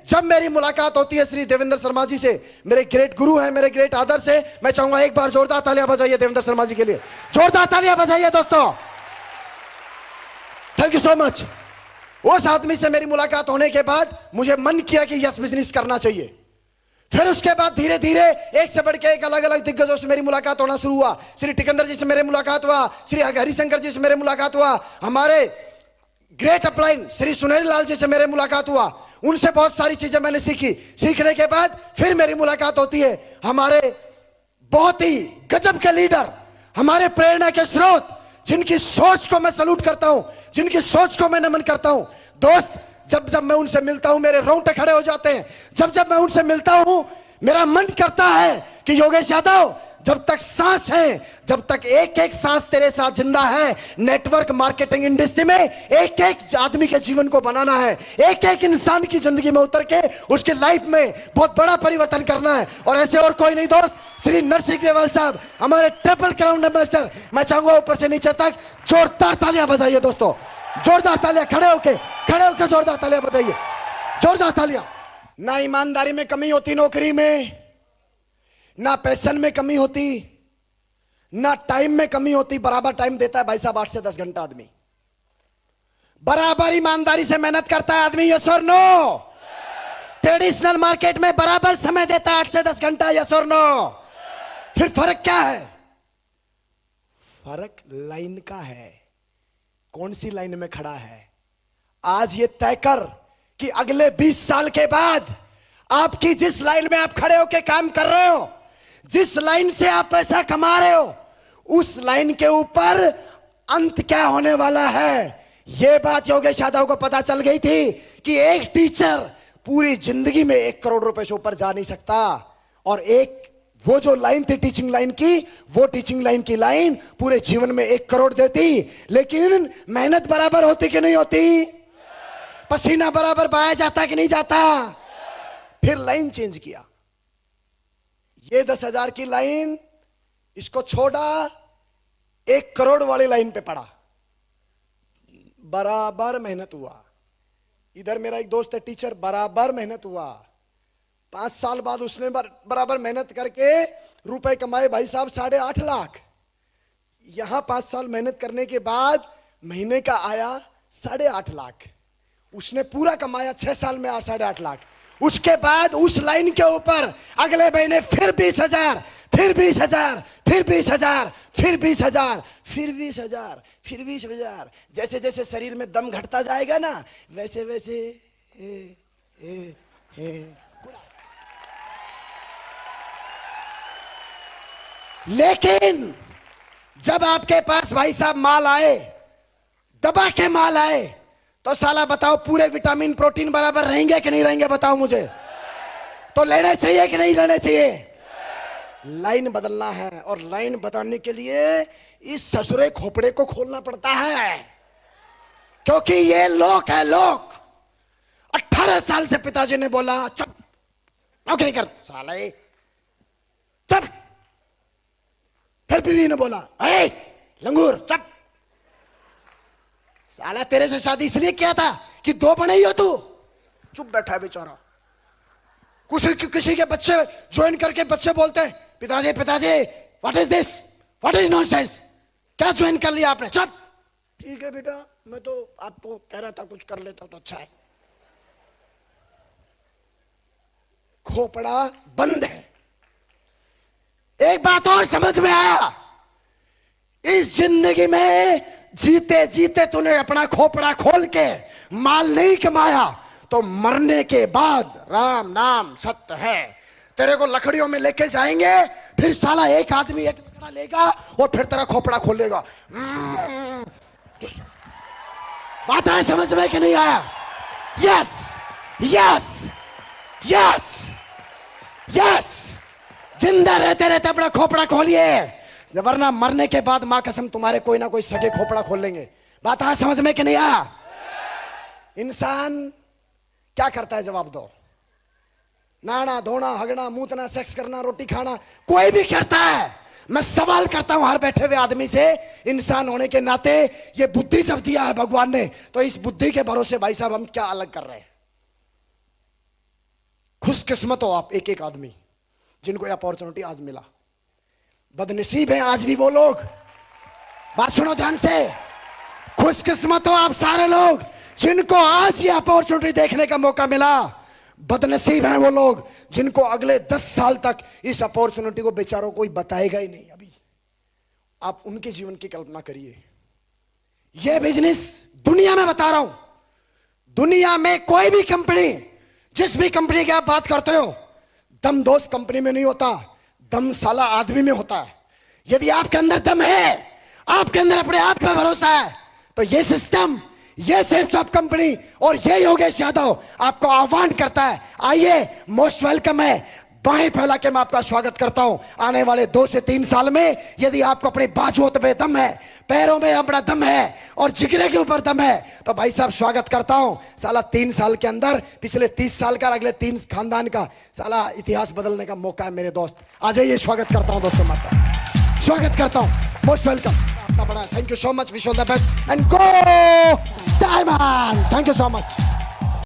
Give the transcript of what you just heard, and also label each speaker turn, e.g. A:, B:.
A: जब मेरी मुलाकात होती है श्री देवेंद्र शर्मा जी से, मेरे ग्रेट गुरु हैं, मेरे ग्रेट आदर्श है, मैं चाहूंगा एक बार जोरदार तालियां बजाइए देवेंद्र शर्मा जी के लिए, जोरदार तालियां बजाइए दोस्तों। Thank you so much. उस आदमी से मेरी मुलाकात होने के बाद मुझे मन किया कि यस बिजनेस करना चाहिए। फिर उसके बाद धीरे धीरे एक से बढ़ के एक अलग अलग दिग्गजों से मेरी मुलाकात होना शुरू हुआ। श्री टिकंदर जी से मेरी मुलाकात हुआ, श्री हरिशंकर जी से मेरी मुलाकात हुआ, हमारे ग्रेट अपलाइन श्री सुनहरी लाल जी से मेरी मुलाकात हुआ। उनसे बहुत सारी चीजें मैंने सीखी। सीखने के बाद फिर मेरी मुलाकात होती है हमारे बहुत ही गजब के लीडर, हमारे प्रेरणा के स्रोत, जिनकी सोच को मैं सलूट करता हूं, जिनकी सोच को मैं नमन करता हूं। दोस्त, जब जब मैं उनसे मिलता हूं मेरे रोंगटे खड़े हो जाते हैं। जब जब मैं उनसे मिलता हूं मेरा मन करता है कि योगेश यादव, जब तक सांस है, जब तक एक एक सांस तेरे साथ जिंदा है, नेटवर्क मार्केटिंग इंडस्ट्री में एक एक आदमी के जीवन को बनाना है, एक एक इंसान की जिंदगी में उतर के उसके लाइफ में बहुत बड़ा परिवर्तन करना है। और ऐसे और कोई नहीं दोस्त, श्री नरसिंह ग्रेवाल साहब, हमारे ट्रिपल क्राउन एम्बेसडर। मैं चाहूंगा ऊपर से नीचे तक जोरदार तालियां बजाइए दोस्तों, जोरदार तालियां, खड़े होके जोरदार तालियां बजाइए, जोरदार तालियां। ना ईमानदारी में कमी होती नौकरी में, ना पैशन में कमी होती, ना टाइम में कमी होती। बराबर टाइम देता है भाई साहब, 8 से 10 घंटा आदमी बराबर ईमानदारी से मेहनत करता है आदमी, यस और नो। ट्रेडिशनल मार्केट में बराबर समय देता है 8 से 10 घंटा, यस और नो। फिर फर्क क्या है? फर्क लाइन का है, कौन सी लाइन में खड़ा है। आज ये तय कर कि अगले 20 साल के बाद आपकी जिस लाइन में आप खड़े होकर काम कर रहे हो, जिस लाइन से आप पैसा कमा रहे हो, उस लाइन के ऊपर अंत क्या होने वाला है। यह बात योगेश यादव को पता चल गई थी कि एक टीचर पूरी जिंदगी में 1 करोड़ रुपए से ऊपर जा नहीं सकता। और एक वो जो लाइन थी टीचिंग लाइन की, वो टीचिंग लाइन की लाइन पूरे जीवन में 1 करोड़ देती। लेकिन मेहनत बराबर होती कि नहीं होती? पसीना बराबर बहाया जाता कि नहीं जाता? फिर लाइन चेंज किया, ये 10,000 की लाइन, इसको छोड़ा, 1 करोड़ वाली लाइन पे पड़ा। बराबर मेहनत हुआ। इधर मेरा एक दोस्त है टीचर, बराबर मेहनत हुआ। 5 साल बाद उसने बराबर मेहनत करके रुपए कमाए भाई साहब 8.5 लाख। यहां 5 साल मेहनत करने के बाद महीने का आया 8.5 लाख। उसने पूरा कमाया 6 साल में 8.5 लाख। उसके बाद उस लाइन के ऊपर अगले महीने फिर 20,000, फिर 20,000, फिर 20,000, फिर 20,000, फिर 20,000, फिर 20,000। जैसे जैसे शरीर में दम घटता जाएगा ना, वैसे वैसे लेकिन जब आपके पास भाई साहब माल आए, दबा के माल आए, तो साला बताओ पूरे विटामिन प्रोटीन बराबर रहेंगे कि नहीं रहेंगे? बताओ मुझे। तो लेने चाहिए कि नहीं लेने चाहिए? लाइन बदलना है, और लाइन बदलने के लिए इस ससुरे खोपड़े को खोलना पड़ता है, क्योंकि ये लोग है लोग। 18 साल से पिताजी ने बोला चुप, नौकरी कर साले, चुप। फिर बीवी ने बोला ए लंगूर चुप, साला तेरे से शादी इसलिए किया था कि 2 बने ही हो तू। चुप बैठा है बेचारा। किसी के बच्चे ज्वाइन करके बच्चे बोलते हैं पिताजी पिताजी what is this, what is nonsense, क्या ज्वाइन कर लिया आपने? चुप। ठीक है बेटा, मैं तो आपको कह रहा था कुछ कर लेता तो अच्छा है। खोपड़ा बंद है। एक बात और समझ में आया, इस जिंदगी में जीते जीते तूने अपना खोपड़ा खोल के माल नहीं कमाया, तो मरने के बाद राम नाम सत्य है। तेरे को लकड़ियों में लेके जाएंगे, फिर साला एक आदमी एक लकड़ा लेगा और फिर तेरा खोपड़ा खोलेगा। बात है समझ में कि नहीं आया? Yes yes yes yes. जिंदा रहते रहते अपना खोपड़ा खोलिए, वरना मरने के बाद मां कसम तुम्हारे कोई ना कोई सगे खोपड़ा खोल लेंगे। बात है समझ में कि नहीं आया? इंसान क्या करता है जवाब दो। नहाना धोना, हगना मूतना, सेक्स करना, रोटी खाना, कोई भी करता है। मैं सवाल करता हूं हर बैठे हुए आदमी से, इंसान होने के नाते ये बुद्धि जब दिया है भगवान ने, तो इस बुद्धि के भरोसे भाई साहब हम क्या अलग कर रहे हैं? खुशकिस्मत हो आप, एक एक आदमी जिनको ये अपॉर्चुनिटी आज मिला। बदनसीब हैं आज भी वो लोग, बात सुनो ध्यान से, खुशकिस्मत हो आप सारे लोग जिनको आज ये अपॉर्चुनिटी देखने का मौका मिला। बदनसीब हैं वो लोग जिनको अगले 10 साल तक इस अपॉर्चुनिटी को बेचारों कोई बताएगा ही नहीं। अभी आप उनके जीवन की कल्पना करिए। ये बिजनेस दुनिया में बता रहा हूं, दुनिया में कोई भी कंपनी, जिस भी कंपनी की आप बात करते हो, दम दोस्त कंपनी में नहीं होता, दम साला आदमी में होता है। यदि आपके अंदर दम है, आपके अंदर अपने आप पे भरोसा है, तो ये सिस्टम, ये सेफ शॉप कंपनी और ये योगेश यादव आपको आह्वान करता है, आइए, मोस्ट वेलकम है। बाहें फैला के मैं आपका स्वागत करता हूं। आने वाले 2 से 3 साल में यदि आपको अपने बाजुओं पे दम है, पैरों में अपना दम है और जिगरे के ऊपर दम है, तो भाई साहब स्वागत करता हूं। साला 3 साल के अंदर पिछले 30 साल का, अगले 3 खानदान का साला इतिहास बदलने का मौका है मेरे दोस्त। आ जाइए, स्वागत करता हूं दोस्तों, माता स्वागत करता हूं, मोस्ट वेलकम। आपका बड़ा thank you so much, wish all the best and go diamond. Thank you so much.